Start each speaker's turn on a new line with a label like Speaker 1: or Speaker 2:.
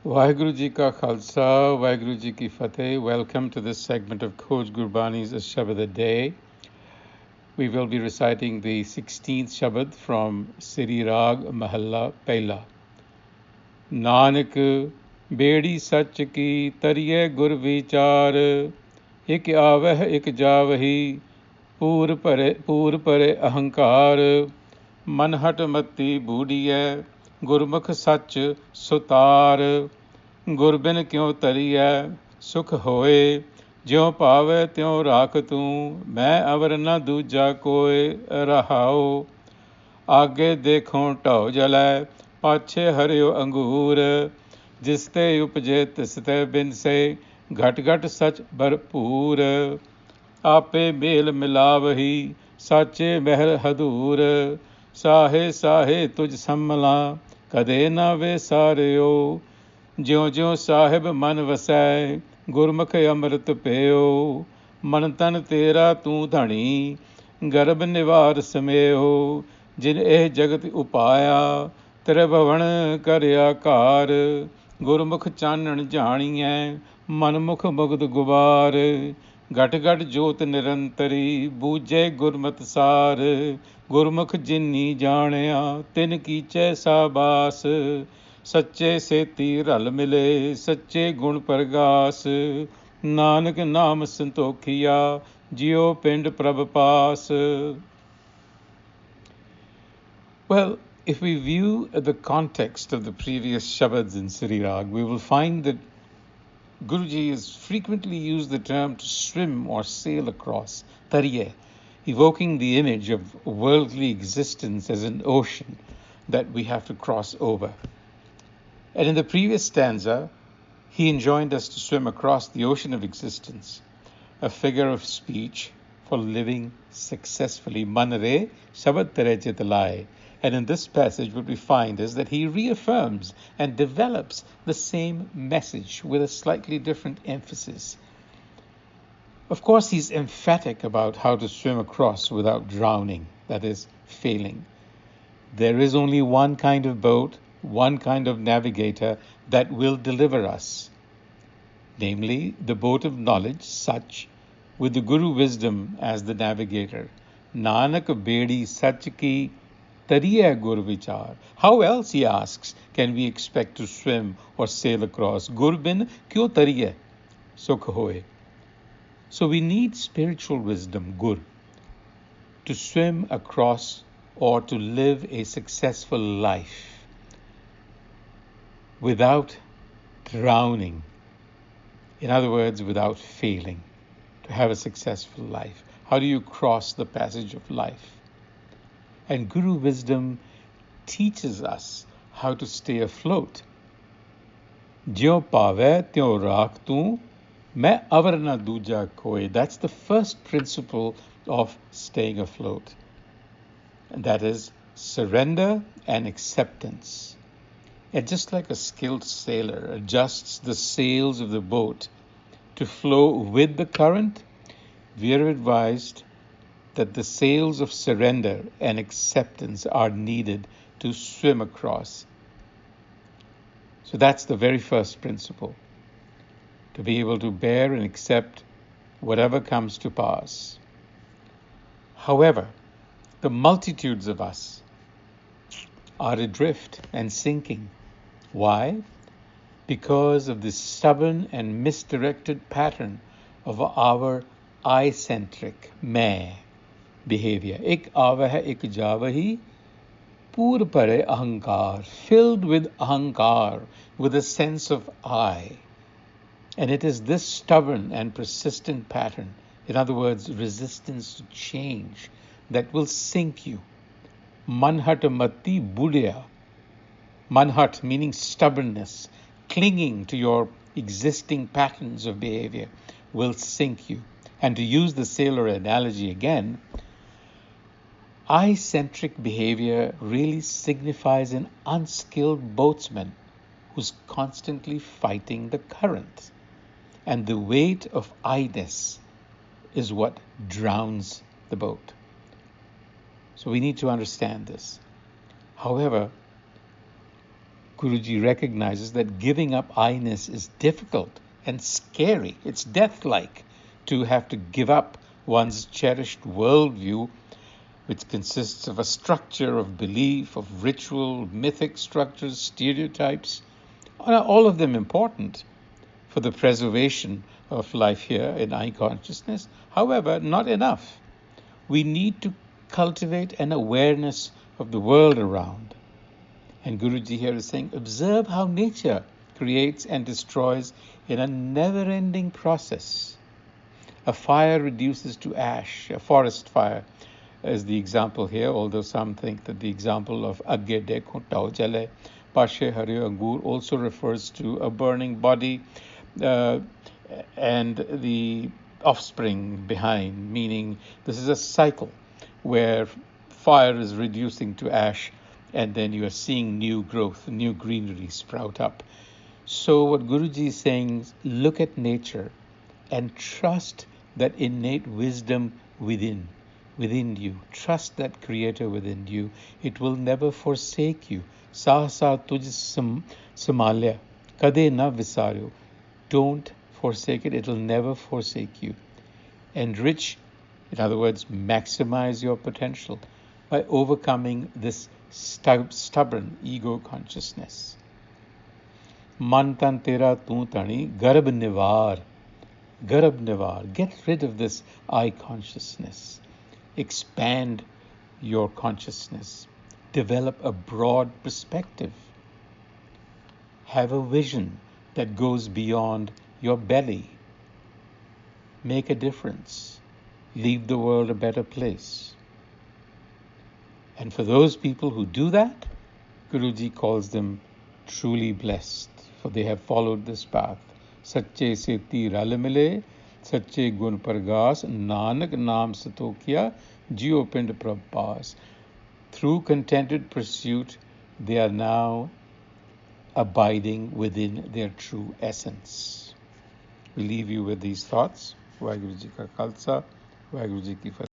Speaker 1: Vaheguru Ji Ka Khalsa, Vaheguru Ji Ki Fateh. Welcome to this segment of Khoj Gurbani's a-sabad-a-day. We will be reciting the 16th Shabad from Siri Rag Mahalla Pehla. Nanak Beri Sach ki tariye gur vichar, ik aveh ik javahi, pur pare ahankar, manhat matti boodiye, gurmukh sach sutar, ਗੁਰਬਿਨ ਕਿਉ ਤਰੀਐ ਸੁਖ ਹੋਏ ਜਿਉ ਭਾਵੈ ਤਿਉ ਰਾਖ ਤੂੰ ਮੈਂ ਅਵਰ ਨ ਦੂਜਾ ਕੋਇ ਰਹਾਉ ਆਗੇ ਦੇਖੋ ਢਉ ਜਲੈ ਪਾਛੇ ਹਰਿਓ ਅੰਗੂਰ ਜਿਸ ਤੇ ਉਪਜੇ ਤਿਸ ਤੇ ਬਿਨਸੇ ਘਟ ਘਟ ਸਚ ਭਰਪੂਰ ਆਪੇ ਮੇਲ ਮਿਲਾਵਹੀ ਸਾਚੇ ਮਹਿਲ ਹਦੂਰ ਸਾਹੇ ਸਾਹੇ ਤੁਝ ਸੰਮਲਾ ਕਦੇ ਨਾ ਵੇ ਸਾਰਿਓ ਜਿਉ ਜਿਉ ਸਾਹਿਬ ਮਨ ਵਸੈ ਗੁਰਮੁਖ ਅੰਮ੍ਰਿਤ ਪੀਓ ਮਨ ਤਨ ਤੇਰਾ ਤੂੰ ਧਣੀ ਗਰਭ ਨਿਵਾਰ ਸਮੇਓ ਜਿਨ ਇਹ ਜਗਤ ਉਪਾਇਆ ਤ੍ਰਿਭਵਨ ਕਰ ਆਕਾਰ ਗੁਰਮੁਖ ਚਾਨਣ ਜਾਣੀਐ ਮਨਮੁਖ ਮੁਗਧ ਗੁਬਾਰ ਘਟ ਘਟ ਜੋਤ ਨਿਰੰਤਰੀ ਬੂਝੇ ਗੁਰਮਤਿ ਸਾਰ ਗੁਰਮੁਖ ਜਿਨੀ ਜਾਣਿਆ ਤਿਨ ਕੀਚੈ ਸਾਬਾਸ ਸੱਚੇ ਸੇਤੀ ਰਲ ਮਿਲੇ ਸੱਚੇ ਗੁਣ ਪ੍ਰਗਾਸ ਨਾਨਕ ਨਾਮ ਸੰਤੋਖੀਆ ਜਿਉ ਪਿੰਡ ਪ੍ਰਭ ਪਾਸ. Well, if we view the context of the previous Shabads in Sri Rag, we will find that Guruji has frequently used the term to swim or sail across, tariye, evoking the image of worldly existence as an ocean that we have to cross over. And in the previous stanza, he enjoined us to swim across the ocean of existence, a figure of speech for living successfully. Manre shabad tere chit laye. And in this passage, what we find is that he reaffirms and develops the same message with a slightly different emphasis. Of course, he's emphatic about how to swim across without drowning, that is, failing. There is only one kind of boat, one kind of navigator that will deliver us, namely the boat of knowledge, Sach, with the Guru wisdom as the navigator. Nanak Beri Sach ki tariye gur vichar. How else, he asks, can we expect to swim or sail across? Gurbin kyo tariye sukh hoye. So we need spiritual wisdom, gur, to swim across or to live a successful life without drowning. In other words, without failing, to have a successful life. How do you cross the passage of life? And Guru wisdom teaches us how to stay afloat. Jyo pave tyo rakh tu, main avar na dooja koi. That's the first principle of staying afloat. And that is surrender and acceptance. And just like a skilled sailor adjusts the sails of the boat to flow with the current, we are advised that the sails of surrender and acceptance are needed to swim across. So that's the very first principle, to be able to bear and accept whatever comes to pass. However, the multitudes of us are adrift and sinking. Why? Because of the stubborn and misdirected pattern of our I-centric, main behavior. Ik avah ik javahi, pur pare ahankar, filled with ahankar, with a sense of I. And it is this stubborn and persistent pattern, in other words, resistance to change, that will sink you. Manhat matti budya. Manhat meaning stubbornness, clinging to your existing patterns of behavior, will sink you. And to use the sailor analogy again, I-centric behavior really signifies an unskilled boatsman who's constantly fighting the current. And the weight of I-ness is what drowns the boat. So we need to understand this. However, Guruji recognizes that giving up I-ness is difficult and scary. It's death-like to have to give up one's cherished worldview, which consists of a structure of belief, of ritual, mythic structures, stereotypes, all of them important for the preservation of life here in I consciousness. However, not enough. We need to cultivate an awareness of the world around. And Guruji here is saying, observe how nature creates and destroys in a never-ending process. A fire reduces to ash, a forest fire is the example here, although some think that the example of Agge Dekho Tao Jale, Pashe Haryo Angur also refers to a burning body and the offspring behind, meaning this is a cycle where fire is reducing to ash and then you are seeing new growth, new greenery sprout up. So what Guruji is saying is, look at nature and trust that innate wisdom within you. Trust that creator within you. It will never forsake you. Sahasa tuj samalya, kade na visaryo. Don't forsake it. It will never forsake you. Enrich, in other words, maximize your potential by overcoming this stubborn ego consciousness. Man tan tera tu tani garb nivar. Garb nivar. Get rid of this I consciousness. Expand your consciousness. Develop a broad perspective. Have a vision that goes beyond your belly. Make a difference. Leave the world a better place. And for those people who do that, Guruji calls them truly blessed, for they have followed this path. Sache seti ral mile, sache gun pargas, Nanak naam satokya, jio pind prabhas. Through contented pursuit, they are now abiding within their true essence. We leave you with these thoughts. Vaheguru Ji Ka Khalsa, Vaheguru Ji Ki Fateh.